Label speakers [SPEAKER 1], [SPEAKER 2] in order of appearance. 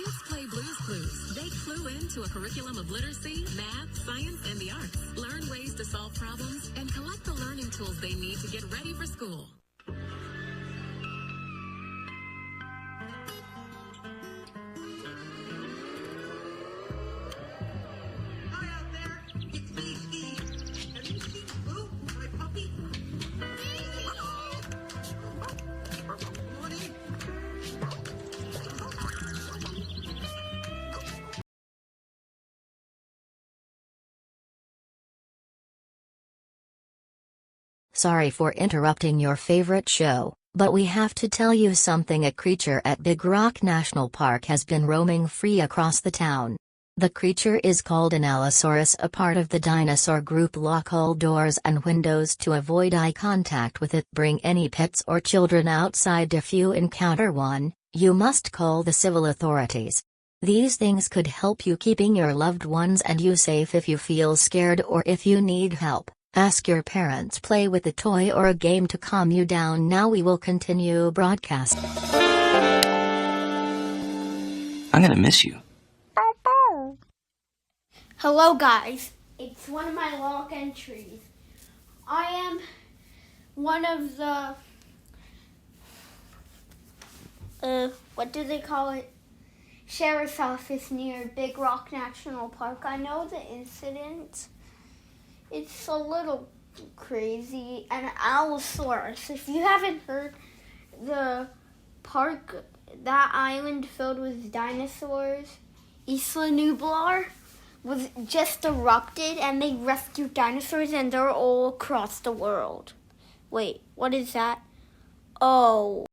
[SPEAKER 1] Kids play Blue's Clues. They clue into a curriculum of literacy, math, science, and the arts. Learn ways to solve problems and collect the learning tools they need to get ready for school.
[SPEAKER 2] Hi out there, it's me, Steve. Have you seen Blue, my puppy? Come on in.
[SPEAKER 3] Sorry for interrupting your favorite show, but we have to tell you something. A creature at Big Rock National Park has been roaming free across the town. The creature is called an Allosaurus, a part of the dinosaur group. Lock all doors and windows to avoid eye contact with it. Bring any pets or children outside. If you encounter one, you must call the civil authorities. These things could help you keeping your loved ones and you safe. If you feel scared or if you need help, ask your parents. Play with a toy or a game to calm you down. Now we will continue broadcast.
[SPEAKER 4] I'm gonna miss you.
[SPEAKER 5] Hello guys, it's one of my log entries. I am one of the, what do they call it? Sheriff's office near Big Rock National Park. I know the incident. It's a little crazy. An Allosaurus. If you haven't heard, the park, that island filled with dinosaurs, Isla Nublar, was just erupted and they rescued dinosaurs and they're all across the world. Wait, what is that? Oh.